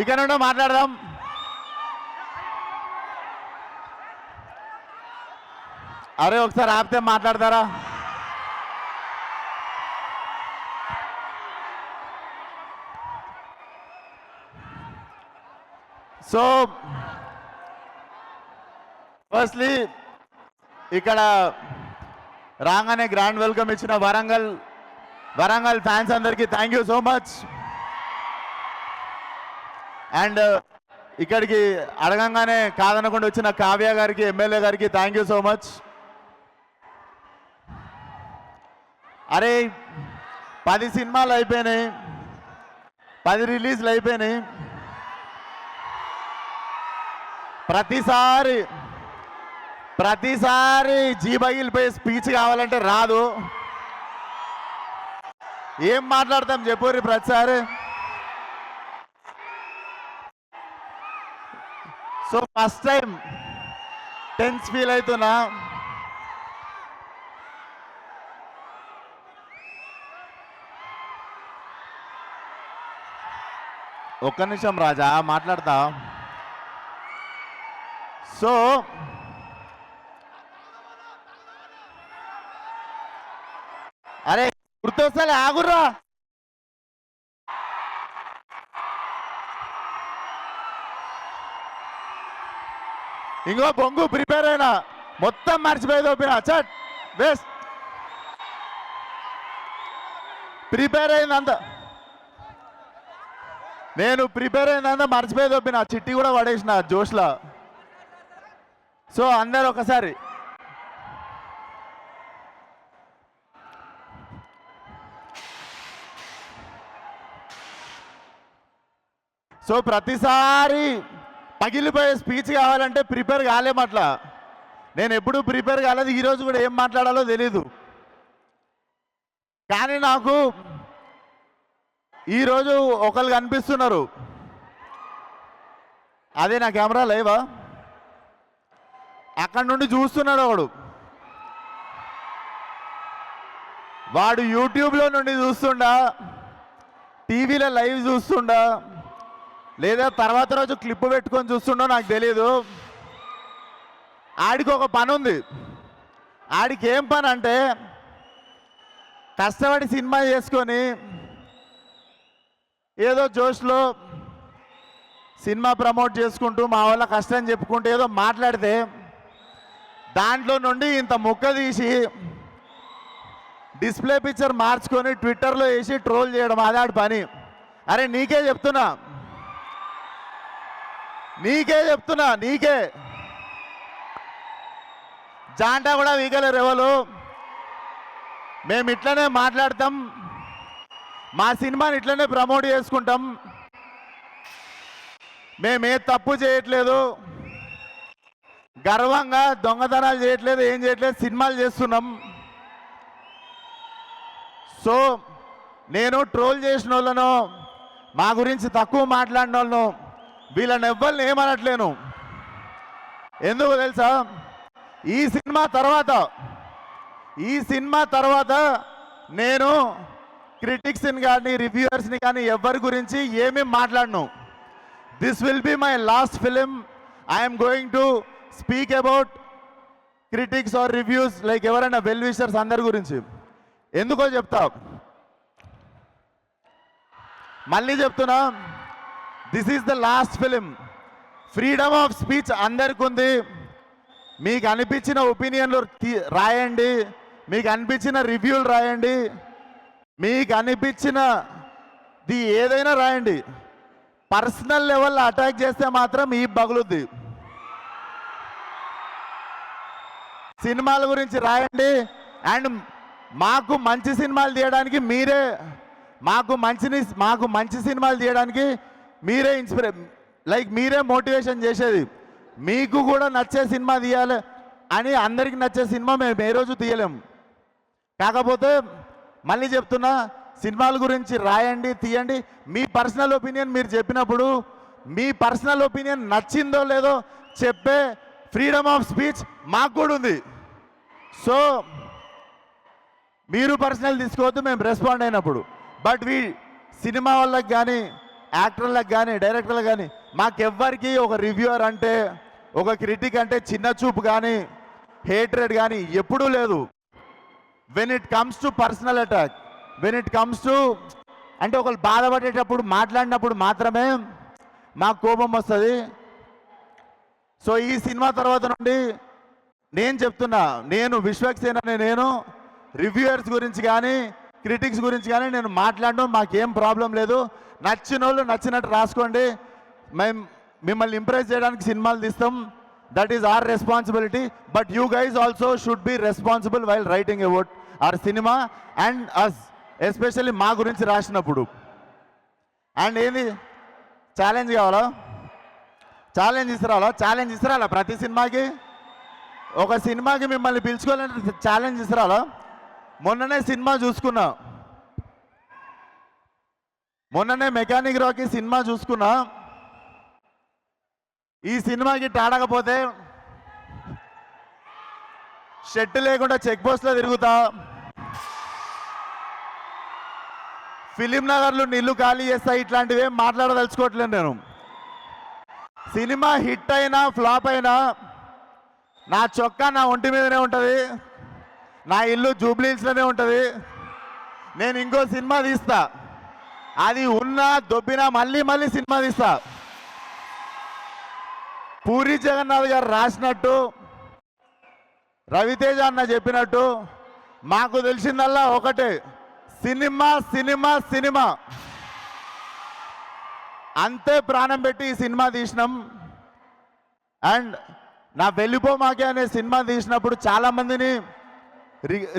ఇక నుండి మాట్లాడదాం. అరే ఒకసారి ఆపితే మాట్లాడతారా? సో ఫస్ట్లీ ఇక్కడ రాగానే గ్రాండ్ వెల్కమ్ ఇచ్చిన వరంగల్ ఫ్యాన్స్ అందరికీ thank you so much. And ఇక్కడికి అడగంగానే కాదనకుండా వచ్చిన కావ్య గారికి, ఎమ్మెల్యే గారికి థ్యాంక్ యూ సో మచ్. అరే 10 సినిమాలు అయిపోయినాయి, 10 రిలీజ్లు అయిపోయినాయి. ప్రతిసారి జీబగిలిపోయి స్పీచ్ కావాలంటే రాదు. ఏం మాట్లాడతాం చెప్పుర్రి ప్రతిసారి. So first time tense feel అవుతున్నా. ఒక్క నిమిషం రాజా మాట్లాడతా. సో అరే గుర్తొస్తలే ఆగుర్రా. ఇంకో బొంగు ప్రిపేర్ అయినా మొత్తం మర్చిపోయి తోపిన చట్ వేస్ట్. ప్రిపేర్ అయిందంతా మర్చిపోయి తోపిన, చిట్టి కూడా పడేసిన జోష్లా. సో అందరు ఒకసారి ప్రతిసారి పగిలిపోయే స్పీచ్ కావాలంటే ప్రిపేర్ కాలేమట్లా. నేను ఎప్పుడూ ప్రిపేర్ కాలేదు, ఈరోజు కూడా ఏం మాట్లాడాలో తెలీదు. కానీ నాకు ఈరోజు ఒకళ్ళు కనిపిస్తున్నారు. అదే నా కెమెరా లైవా, అక్కడి నుండి చూస్తున్నాడు వాడు యూట్యూబ్లో నుండి చూస్తుండా, టీవీలో లైవ్ చూస్తుండా, లేదా తర్వాత రోజు క్లిప్ పెట్టుకొని చూస్తుండో నాకు తెలియదు. ఆడికి ఒక పని ఉంది. ఆడికి ఏం పని అంటే కష్టపడి సినిమా చేసుకొని ఏదో జోష్లో సినిమా ప్రమోట్ చేసుకుంటూ మా వాళ్ళ కష్టం చెప్పుకుంటూ ఏదో మాట్లాడితే దాంట్లో నుండి ఇంత ముక్క తీసి డిస్ప్లే పిక్చర్ మార్చుకొని ట్విట్టర్లో వేసి ట్రోల్ చేయడం అదాడి పని. అరే నీకే చెప్తున్నా నీకే జాంటా కూడా వీగలేరు ఎవరు. మేము ఇట్లనే మాట్లాడతాం, మా సినిమాని ఇట్లనే ప్రమోట్ చేసుకుంటాం. మేమే తప్పు చేయట్లేదు, గర్వంగా దొంగతనాలు చేయట్లేదు, ఏం చేయట్లేదు, సినిమాలు చేస్తున్నాం. సో నేను ట్రోల్ చేసిన వాళ్ళను, మా గురించి తక్కువ మాట్లాడిన వాళ్ళను, వీళ్ళని ఎవ్వరిని ఏమనట్లేను. ఎందుకు తెలుసా? ఈ సినిమా తర్వాత నేను క్రిటిక్స్ని కానీ రివ్యూవర్స్ని కానీ ఎవరి గురించి ఏమీ మాట్లాడను. This will be my last film. I'm going to speak about critics or reviews like ఎవరైనా వెల్ విషర్స్ అందరి గురించి. ఎందుకో చెప్తా, మళ్ళీ చెప్తున్నా, this is the last film. Freedom of speech అందరికి ఉంది. మీకు అనిపించిన ఒపీనియన్లు రాయండి, మీకు అనిపించిన రివ్యూలు రాయండి, మీకు అనిపించినది ఏదైనా రాయండి. పర్సనల్ లెవెల్లో అటాక్ చేస్తే మాత్రం ఈ బగులుద్ది. సినిమాల గురించి రాయండి. అండ్ మాకు మంచి సినిమాలు తీయడానికి మాకు మంచి సినిమాలు తీయడానికి మీరే మీరే మోటివేషన్ చేసేది. మీకు కూడా నచ్చే సినిమా తీయాలి అని అందరికి నచ్చే సినిమా మేము ఏ రోజు తీయలేము. కాకపోతే మళ్ళీ చెప్తున్నా, సినిమాల గురించి రాయండి, తీయండి. మీ పర్సనల్ ఒపీనియన్ మీరు చెప్పినప్పుడు మీ పర్సనల్ ఒపీనియన్ నచ్చిందో లేదో చెప్పే ఫ్రీడమ్ ఆఫ్ స్పీచ్ మాకు కూడా ఉంది. సో మీరు పర్సనల్ తీసుకోవద్దు మేము రెస్పాండ్ అయినప్పుడు. బట్ సినిమా వాళ్ళకి కానీ యాక్టర్లకు కానీ డైరెక్టర్లకు కానీ మాకెవ్వరికి ఒక రివ్యూవర్ అంటే ఒక క్రిటిక్ అంటే చిన్న చూపు కానీ హేట్రెడ్ కానీ ఎప్పుడూ లేదు. When it comes to personal attack, when it comes to అంటే ఒకరు బాధపడేటప్పుడు మాట్లాడినప్పుడు మాత్రమే మాకు కోపం వస్తుంది. సో ఈ సినిమా తర్వాత నుండి నేను చెప్తున్నా, నేను విశ్వక్సేన్ అనే నేను రివ్యూయర్స్ గురించి కానీ క్రిటిక్స్ గురించి కానీ నేను మాట్లాడడం మాకేం ప్రాబ్లం లేదు. నచ్చిన వాళ్ళు నచ్చినట్టు రాసుకోండి. మేము మిమ్మల్ని ఇంప్రెస్ చేయడానికి సినిమాలు తీస్తాం. That is our responsibility. But you guys also should be responsible while writing about our cinema and us, especially మా గురించి రాసినప్పుడు. అండ్ ఏంది ఛాలెంజ్ కావాలా? ఛాలెంజ్ ఇస్తారా ప్రతి సినిమాకి? ఒక సినిమాకి మిమ్మల్ని పిలుచుకోవాలంటే ఛాలెంజ్ ఇస్తారా? మొన్ననే సినిమా చూసుకున్నా, మొన్ననే మెకానిక్ రాకీ సినిమా చూసుకున్నా. ఈ సినిమాకి టాడకపోతే షెట్ లేకుండా చెక్ పోస్ట్లో తిరుగుతా, ఫిలిం నగర్లు నీళ్లు ఖాళీ చేస్తా. ఇట్లాంటివి ఏం మాట్లాడదలుచుకోవట్లేదు నేను. సినిమా హిట్ అయినా ఫ్లాప్ అయినా నా చొక్కా నా ఒంటి మీదనే ఉంటుంది, నా ఇల్లు జూబ్లీహిల్స్లోనే ఉంటుంది. నేను ఇంకో సినిమా తీస్తా, అది ఉన్నా దొబ్బినా మళ్ళీ సినిమా తీస్తా. పూరి జగన్నాథ్ గారు రాసినట్టు, రవితేజ అన్న చెప్పినట్టు మాకు తెలిసిందల్లా ఒకటే, సినిమా సినిమా సినిమా. అంతే ప్రాణం పెట్టి ఈ సినిమా తీసినాం. అండ్ నా వెళ్ళిపోమాకే అనే సినిమా తీసినప్పుడు చాలామందిని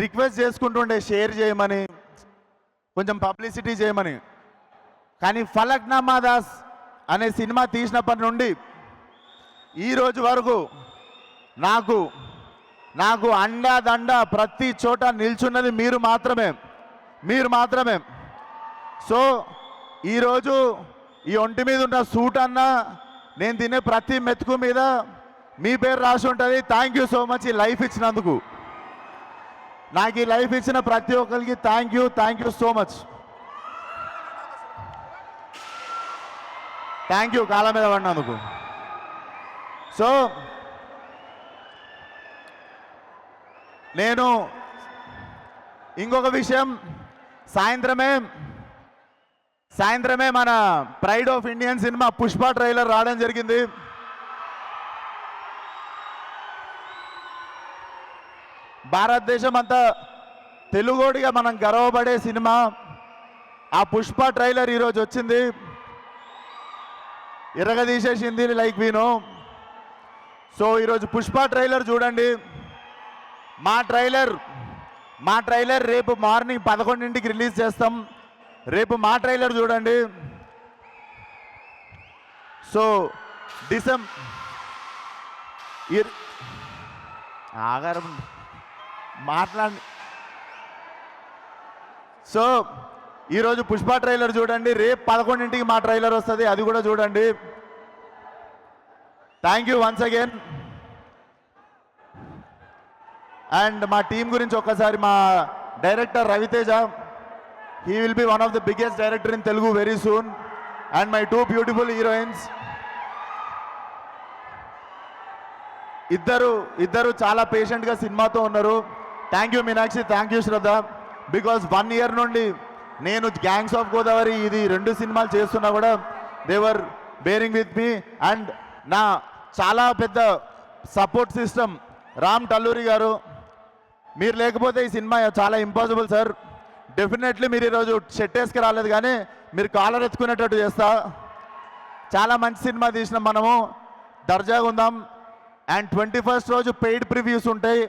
రిక్వెస్ట్ చేసుకుంటుండే షేర్ చేయమని, కొంచెం పబ్లిసిటీ చేయమని. కానీ ఫలక్నామా దాస్ అనే సినిమా తీసినప్పటి నుండి ఈ రోజు వరకు నాకు అండా ప్రతి చోట నిల్చున్నది మీరు మాత్రమే. సో ఈరోజు ఈ ఒంటి మీద ఉన్న సూట్ అన్న, నేను తినే ప్రతి మెతుకు మీద మీ పేరు రాసి ఉంటుంది. థ్యాంక్ యూ సో మచ్ ఈ లైఫ్ ఇచ్చినందుకు. నాకు ఈ లైఫ్ ఇచ్చిన ప్రతి ఒక్కరికి thank you so much. Thank you కాళ్ళ మీద పడినందుకు. సో నేను ఇంకొక విషయం, సాయంత్రమే మన pride of Indian cinema Pushpa trailer రావడం జరిగింది. భారతదేశం అంతా తెలుగోడిగా మనం గర్వపడే సినిమా ఆ పుష్ప ట్రైలర్ ఈరోజు వచ్చింది. ఇరగదీసేసింది లైక్ వీ నో. సో ఈరోజు పుష్ప ట్రైలర్ చూడండి. మా ట్రైలర్ రేపు మార్నింగ్ 11ంటికి రిలీజ్ చేస్తాం. రేపు మా ట్రైలర్ చూడండి. సో ఆగారం మాట్లాడి. సో ఈరోజు పుష్ప ట్రైలర్ చూడండి. రేపు 11ంటికి మా ట్రైలర్ వస్తుంది, అది కూడా చూడండి. Thank you once again. And మా టీం గురించి ఒక్కసారి, మా director Raviteja, he will be one of the biggest director in Telugu very soon, and my two beautiful heroines, ఇద్దరు చాలా పేషెంట్గా సినిమాతో ఉన్నారు. Thank you Meenakshi, thank you Shraddha. Because 1 year నుండి నేను గ్యాంగ్స్ ఆఫ్ గోదావరి ఇది 2 సినిమాలు చేస్తున్నా కూడా దేవర్ బేరింగ్ విత్ మీ. అండ్ నా చాలా పెద్ద సపోర్ట్ సిస్టమ్ రామ్ టల్లూరి గారు. మీరు లేకపోతే ఈ సినిమా చాలా ఇంపాసిబుల్ సార్. డెఫినెట్లీ మీరు ఈరోజు షెట్ వేసుకు రాలేదు, కానీ మీరు కాలర్ ఎత్తుకునేటట్టు చేస్తా. చాలా మంచి సినిమా తీసినాం మనము, దర్జాగా ఉందాం. అండ్ 21st రోజు పెయిడ్ ప్రివ్యూస్ ఉంటాయి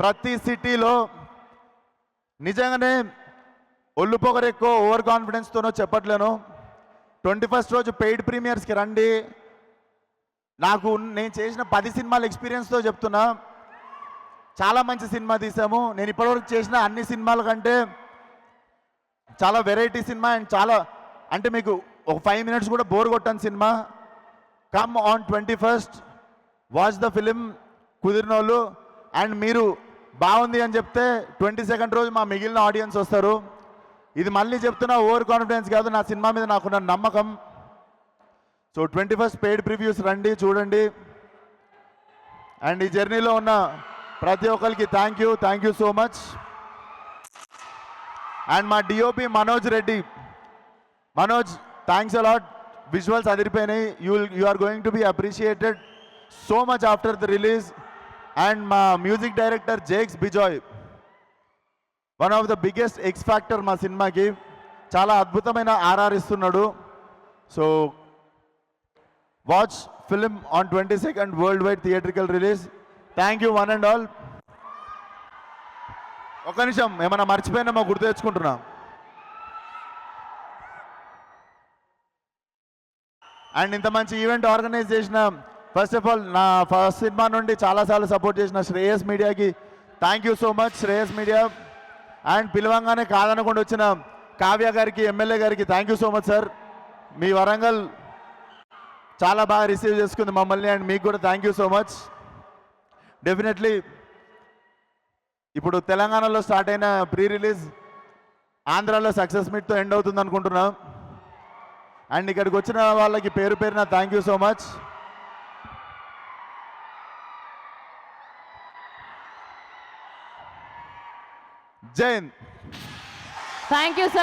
ప్రతి సిటీలో. నిజంగానే ఒళ్ళు పొగరు ఎక్కువ ఓవర్ కాన్ఫిడెన్స్తోనో చెప్పట్లేను. 21st రోజు పెయిడ్ ప్రీమియర్స్కి రండి. నేను చేసిన 10 సినిమాల ఎక్స్పీరియన్స్తో చెప్తున్నా, చాలా మంచి సినిమా తీసాము. నేను ఇప్పటివరకు చేసిన అన్ని సినిమాల కంటే చాలా వెరైటీ సినిమా. అండ్ చాలా అంటే మీకు ఒక 5 minutes కూడా బోర్ కొట్టని సినిమా. Come on 21st, watch the film కుదిరిన వాళ్ళు. అండ్ మీరు బాగుంది అని చెప్తే 22nd రోజు మా మిగిలిన ఆడియన్స్ వస్తారు. ఇది మళ్ళీ చెప్తున్నా, ఓవర్ కాన్ఫిడెన్స్ కాదు, నా సినిమా మీద నాకున్న నమ్మకం. సో 21st పెయిడ్ ప్రివ్యూస్ రండి, చూడండి. అండ్ ఈ జర్నీలో ఉన్న ప్రతి ఒక్కరికి thank you so much. And మా DOP Manoj Reddy, Manoj thanks a lot. Visuals అదిరిపోయినాయి. You are going to be appreciated so much after the release. And మా music director Jakes Bejoy, one of the biggest X factor మా సినిమాకి. చాలా అద్భుతమైన ఆర్ఆర్ ఇస్తున్నాడు. So watch film on 22nd world wide theatrical release. Thank you one and all. ఒక నిమిషం, ఏమైనా మర్చిపోయినామో గుర్తు తెచ్చుకుంటున్నా. అండ్ ఇంత మంచి ఈవెంట్ ఆర్గనైజ్ చేసిన, ఫస్ట్ ఆఫ్ ఆల్ నా ఫస్ట్ సినిమా నుండి చాలాసార్లు సపోర్ట్ చేసిన శ్రేయస్ మీడియాకి thank you so much. Shreyas media. And పిలవంగానే కాదనకుండా వచ్చిన కావ్య గారికి, ఎమ్మెల్యే గారికి thank you so much sir. మీ వరంగల్ చాలా బాగా రిసీవ్ చేసుకుంది మమ్మల్ని. అండ్ మీకు కూడా thank you so much. Definitely ఇప్పుడు తెలంగాణలో స్టార్ట్ అయిన ప్రీ రిలీజ్ ఆంధ్రాలో సక్సెస్ మీట్తో ఎండ్ అవుతుంది అనుకుంటున్నాం. అండ్ ఇక్కడికి వచ్చిన వాళ్ళకి పేరు పేరున థ్యాంక్ యూ సో మచ్. జై హింద్. Thank you sir.